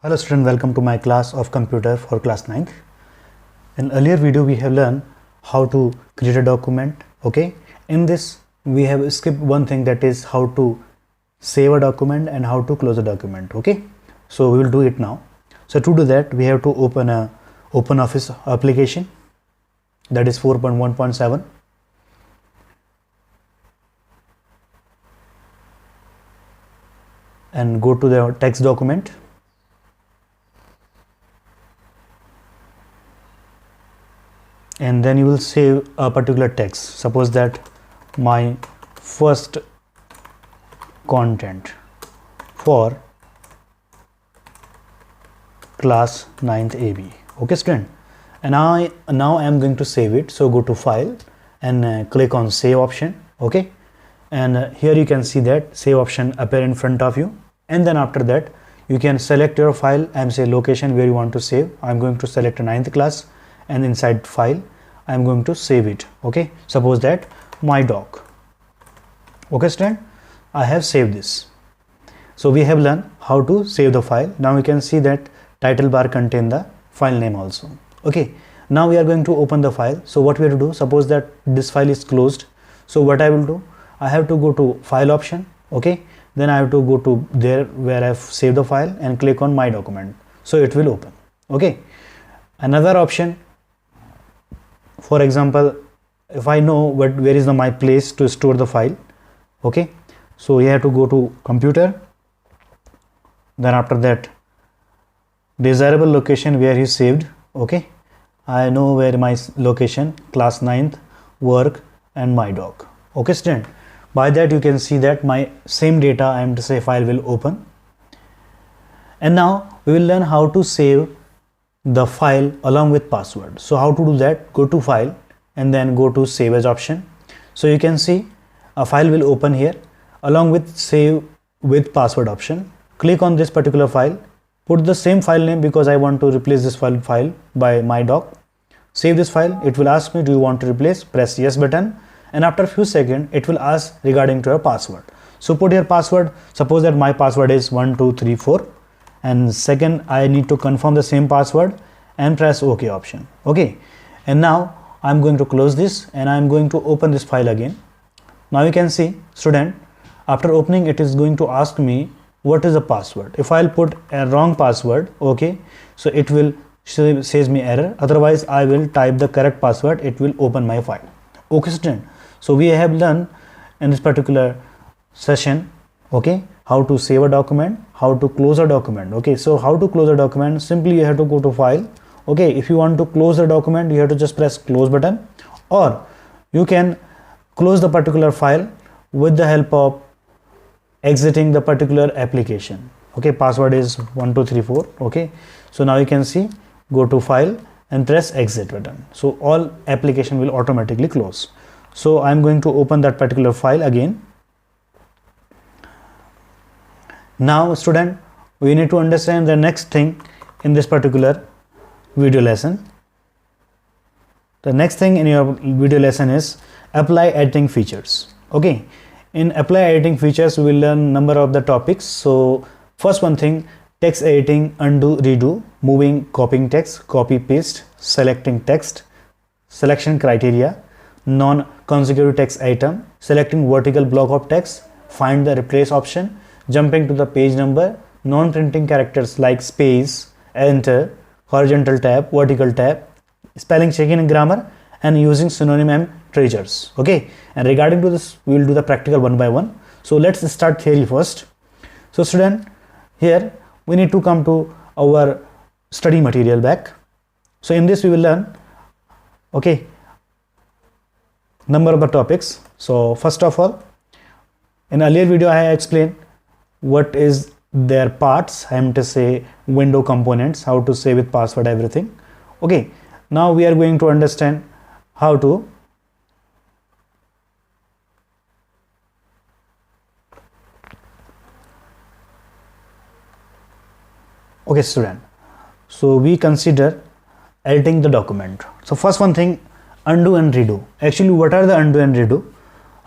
Hello student, welcome to my class of computer for class 9th. In earlier video we have learned how to create a document. Okay, in this we have skipped one thing, that is how to save a document and how to close a document. Okay, so we will do it now. So to do that we have to open a OpenOffice application, that is 4.1.7. and go to the text document. And then you will save a particular text. Suppose that my first content for class 9th AB. Okay student, and now I am going to save it. So go to file and click on save option. Okay, and here you can see that save option appear in front of you, and then after that you can select your file and say location where you want to save. I am going to select a 9th class, and inside file I am going to save it. Okay, suppose that my doc. Okay student, I have saved this. So we have learned how to save the file. Now we can see that title bar contain the file name also. Okay, now we are going to open the file. So what we have to do, suppose that this file is closed. So what I will do, I have to go to file option. Okay, then I have to go to there where I have saved the file and click on my document, so it will open. Okay, another option, for example, if I know where is my place to store the file. Okay, so you have to go to computer, then after that desirable location where you saved. Okay, I know where my location, class 9th, work and my doc. Okay student, by that you can see that my same data I am to say file will open. And now we will learn how to save the file along with password. So how to do that, go to file and then go to save as option. So you can see a file will open here along with save with password option. Click on this particular file, put the same file name because I want to replace this file by my doc. Save this file. It will ask me, do you want to replace? Press yes button, and after a few seconds it will ask regarding to your password. So put your password. Suppose that my password is 1234, and second I need to confirm the same password and press OK option. Okay, and now I'm going to close this and I'm going to open this file again. Now you can see student, after opening it is going to ask me what is the password. If I'll put a wrong password, okay, so it will says me error. Otherwise I will type the correct password, it will open my file. Okay student, so we have learned in this particular session, okay, how to save a document, how to close a document. Okay, so how to close a document, simply you have to go to file. Okay, if you want to close the document you have to just press close button, or you can close the particular file with the help of exiting the particular application. Okay, password is 1234. Okay, so now you can see, go to file and press exit button, so all application will automatically close. So I'm going to open that particular file again. Now student, we need to understand the next thing in this particular video lesson. The next thing in your video lesson is apply editing features. Okay, in apply editing features we will learn number of the topics. So first one thing, text editing, undo, redo, moving, copying text, copy paste, selecting text, selection criteria, non-consecutive text item, selecting vertical block of text, find the replace option, jumping to the page number, non-printing characters like space, enter, horizontal tab, vertical tab, spelling checking and grammar, and using synonym and treasures. Okay, and regarding to this we will do the practical one by one. So let's start theory first. So student, here we need to come to our study material back. So in this we will learn, okay, number of the topics. So first of all, in earlier video I explained what is their parts. I am to say window components, how to save with password, everything. Okay, now we are going to understand how to okay student, so we consider editing the document. So first one thing, undo and redo. Actually what are the undo and redo?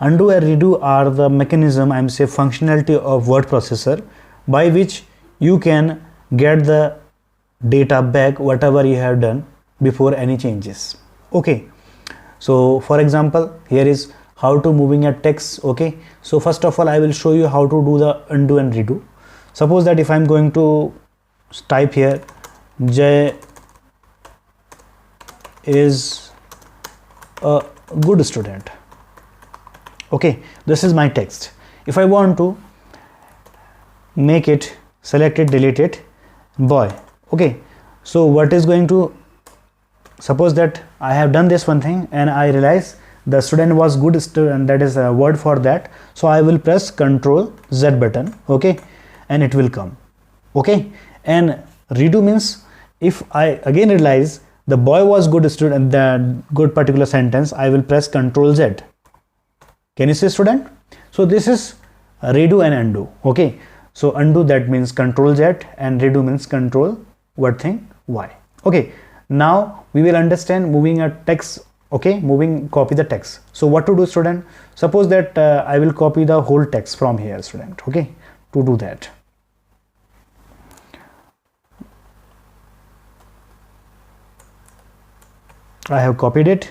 Undo and redo are the mechanism, I am say functionality of word processor by which you can get the data back whatever you have done before any changes. Okay, so for example, here is how to moving a text. Okay, so first of all I will show you how to do the undo and redo. Suppose that if I'm going to type here Jay is a good student. Okay, this is my text. If I want to make it, select it, delete it, boy. Okay, so what is going to, suppose that I have done this one thing and I realize the student was good student, that is a word for that, so I will press Ctrl Z button. Okay, and it will come. Okay, and redo means if I again realize the boy was good student, the good particular sentence, I will press Ctrl Z. Can you see, student? So this is redo and undo. Okay, so undo, that means Ctrl Z, and redo means Ctrl what thing, Y. Okay, now we will understand moving a text. Okay, moving, copy the text. So what to do, student? Suppose that I will copy the whole text from here, student. Okay, to do that, I have copied it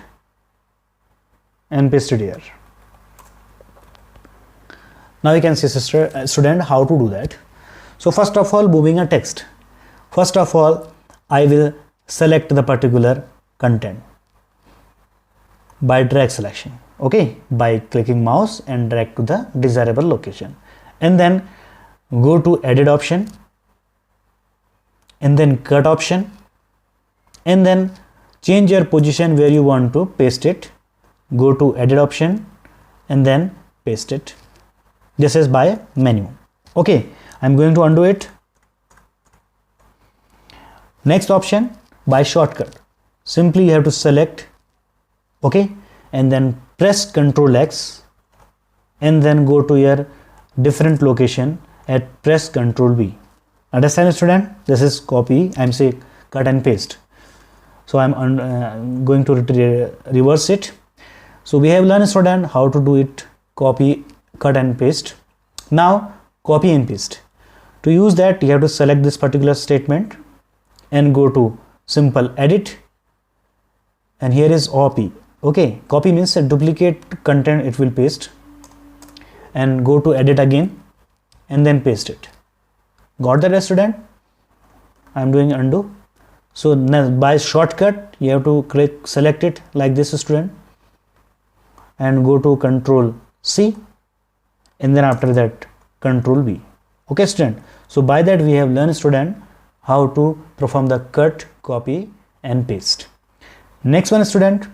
and pasted here. Now you can see, student, how to do that. So first of all, moving a text, first of all I will select the particular content by drag selection. Okay, by clicking mouse and drag to the desirable location, and then go to edit option, and then cut option, and then change your position where you want to paste it. Go to edit option and then paste it. This is by menu. Okay, I'm going to undo it. Next option, by shortcut, simply you have to select, okay, and then press Ctrl X, and then go to your different location and press Ctrl V. Understand, student? This is copy, I'm saying cut and paste. So I'm going to reverse it. So we have learned, student, how to do it, copy, cut and paste. Now copy and paste. To use that, you have to select this particular statement and go to simple edit, and here is OP. Okay, copy means a duplicate content, it will paste, and go to edit again and then paste it. Got that, student? I'm doing undo. So by shortcut you have to click, select it like this, student, and go to Ctrl C, and then after that Ctrl V. Okay, student, so by that we have learned, student, how to perform the cut, copy and paste. Next one, student,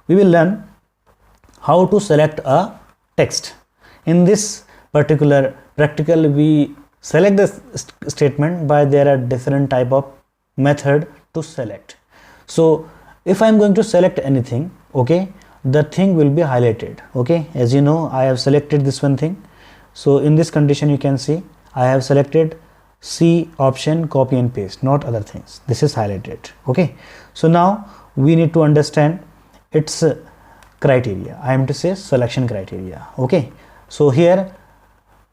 we will learn how to select a text. In this particular practical, we select the statement by there are different type of method to select. So if I'm going to select anything, okay, the thing will be highlighted. Okay, as you know, I have selected this one thing. So in this condition you can see I have selected C option, copy and paste, not other things. This is highlighted. Okay, so now we need to understand its criteria. I am to say selection criteria. Okay, so here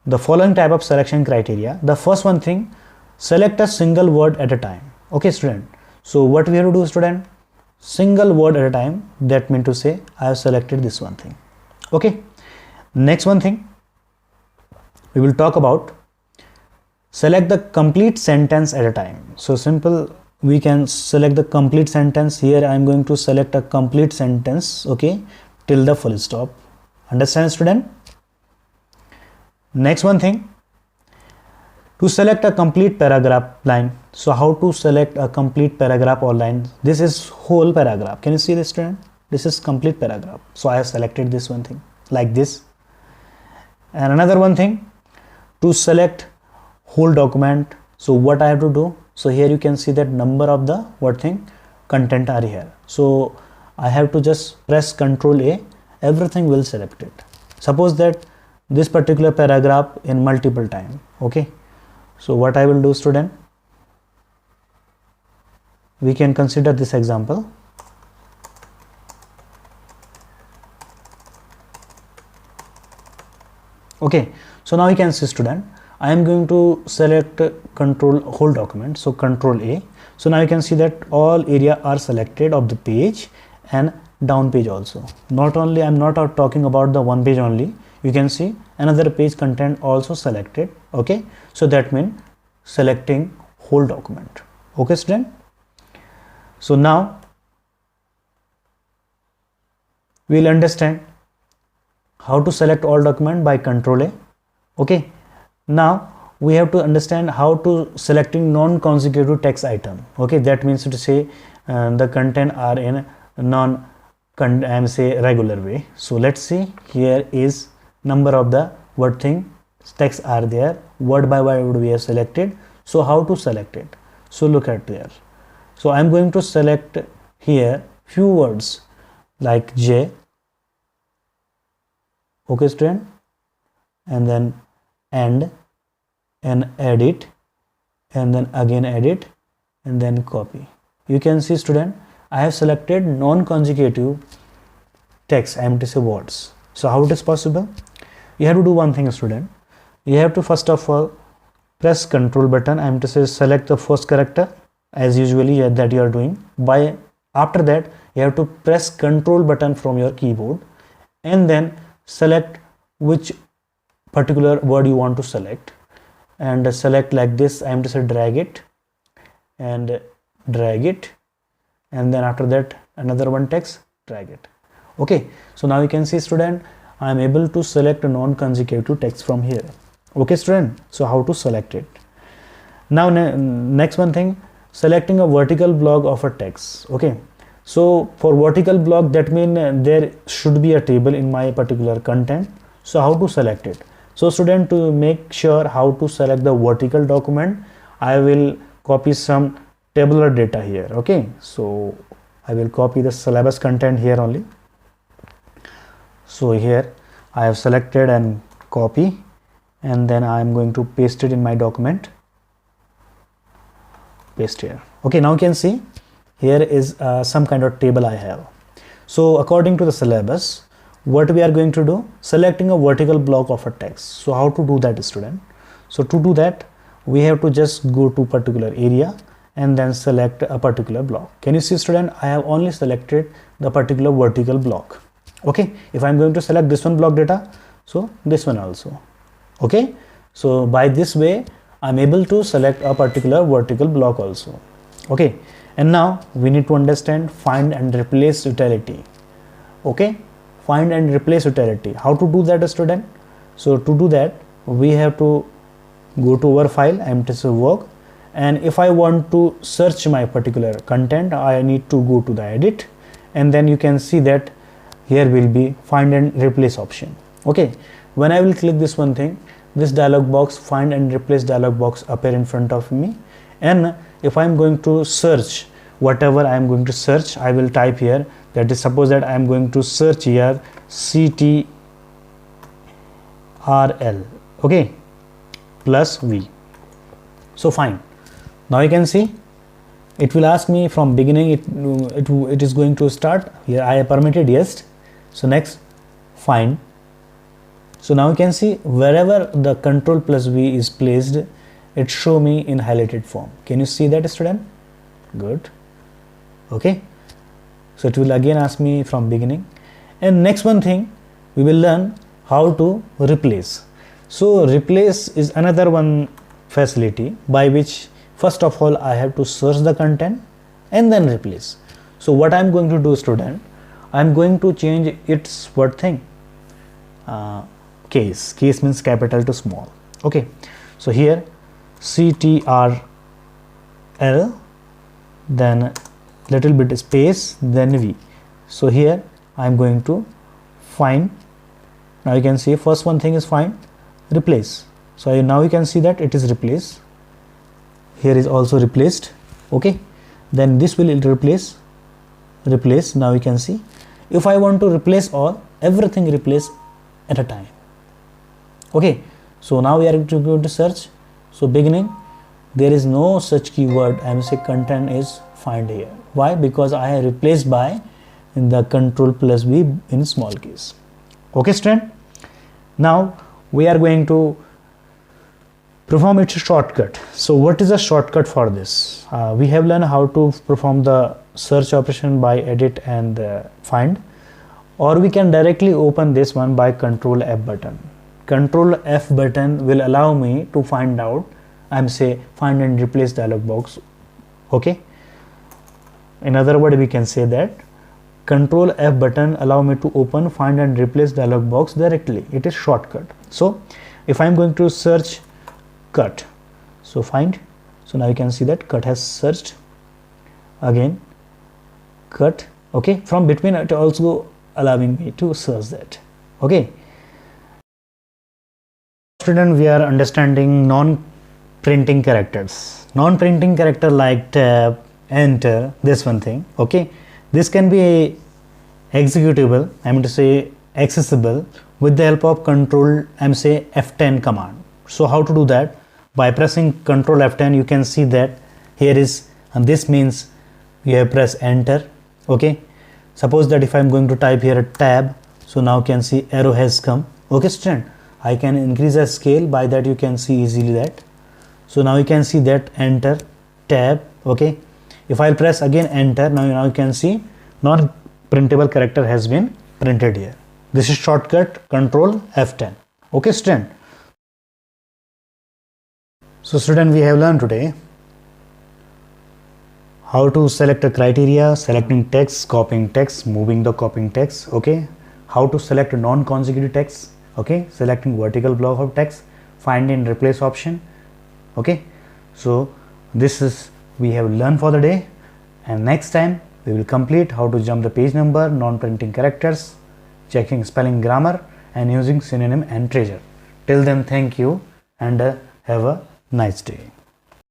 the following type of selection criteria. The first one thing, select a single word at a time. Okay, student, so what we have to do, student, single word at a time, that means to say I have selected this one thing. Okay, next one thing we will talk about, select the complete sentence at a time. So simple, we can select the complete sentence. Here I am going to select a complete sentence, okay, till the full stop. Understand, student? Next one thing, to select a complete paragraph line. So how to select a complete paragraph or line? This is whole paragraph. Can you see this, student? This is complete paragraph. So I have selected this one thing like this. And another one thing, to select whole document. So what I have to do? So here you can see that number of the what thing content are here. So I have to just press Ctrl A, everything will select it. Suppose that this particular paragraph in multiple time. Okay, so what I will do, student, we can consider this example. Okay, so now you can see, student, I am going to select control whole document, so control A. So now you can see that all area are selected of the page and down page also. Not only, I'm not talking about the one page only, you can see another page content also selected. Okay, so that means selecting whole document. Okay student, so now we'll understand how to select all document by control A. Okay, now we have to understand how to selecting non-consecutive text item. Okay, that means to say the content are in regular way. So let's see, here is number of the word thing text are there, word by word we have selected. So how to select it? So look at there. So I'm going to select here few words like J. Okay student, and then and edit, and then again edit, and then copy. You can see student, I have selected non-consecutive text, empty words. So how it is possible? You have to do one thing student, you have to first of all press control button, I am to say select the first character as usually that you are doing. By after that you have to press control button from your keyboard and then select which particular word you want to select, and select like this. I am to say drag it, and then after that another one text, drag it. Okay, so now you can see student, I am able to select a non-consecutive text from here. Okay student, so how to select it? Now next one thing, selecting a vertical block of a text. Okay, so for vertical block, that means there should be a table in my particular content. So how to select it? So student, to make sure how to select the vertical document, I will copy some tabular data here. Okay, so I will copy the syllabus content here only. So here I have selected and copy, and then I am going to paste it in my document. Paste here. Okay, now you can see here is some kind of table I have. So according to the syllabus, what we are going to do, selecting a vertical block of a text. So how to do that student? So to do that, we have to just go to particular area and then select a particular block. Can you see student, I have only selected the particular vertical block. Okay, if I'm going to select this one block data, so this one also. Okay, so by this way I'm able to select a particular vertical block also. Okay, and now we need to understand find and replace utility. Okay, find and replace utility, how to do that student? So to do that, we have to go to our file, empty_work, and if I want to search my particular content, I need to go to the edit, and then you can see that here will be find and replace option. Okay, when I will click this one thing, this dialog box, find and replace dialog box appear in front of me, and if I am going to search whatever I am going to search, I will type here, that is, suppose that I am going to search here CTRL, okay, plus V. So fine, now you can see it will ask me from beginning, it is going to start here. I have permitted yes. So next, find. So now you can see wherever the control plus V is placed, it show me in highlighted form. Can you see that student? Good. Okay, so it will again ask me from beginning. And next one thing, we will learn how to replace. So replace is another one facility by which first of all I have to search the content and then replace. So what I am going to do student, I am going to change its what thing, case means capital to small. Okay, so here CTRL, then little bit space, then V. So here I am going to find. Now you can see first one thing is find, replace. So now you can see that it is replaced. Here is also replaced. Okay, then this will replace. Now you can see, if I want to replace all, everything replace at a time. Okay, so now we are going to search. So beginning, there is no such keyword. I am say content is find here. Why? Because I have replaced by the control plus V in small case. Okay student, now we are going to perform its shortcut. So what is a shortcut for this? We have learned how to perform the search operation by edit and find, or we can directly open this one by Control F button. Control F button will allow me to find out, find and replace dialog box. Okay, in other words, we can say that Control F button allow me to open find and replace dialog box directly. It is shortcut. So if I am going to search cut, so find, so now you can see that cut has searched, again cut. Okay, from between it also allowing me to search that. Okay, student, we are understanding non-printing characters. Non-printing character like tab, enter, this one thing. Okay, this can be executable, accessible with the help of Control F10 command. So how to do that? By pressing Control F10, you can see that here is, and this means you have press enter. Okay, suppose that if I am going to type here a tab, so now you can see arrow has come. Okay student, I can increase the scale, by that you can see easily that. So now you can see that enter, tab. Okay, if I press again enter, now you can see non-printable character has been printed here. This is shortcut Control F10. Okay student. So student, we have learned today how to select a criteria, selecting text, copying text, moving the copying text. Okay, how to select a non-consecutive text. Okay, selecting vertical block of text, find and replace option. Okay, so this is we have learned for the day, and next time we will complete how to jump the page number, non-printing characters, checking spelling, grammar, and using synonym and treasure. Till then, thank you and have a nice day.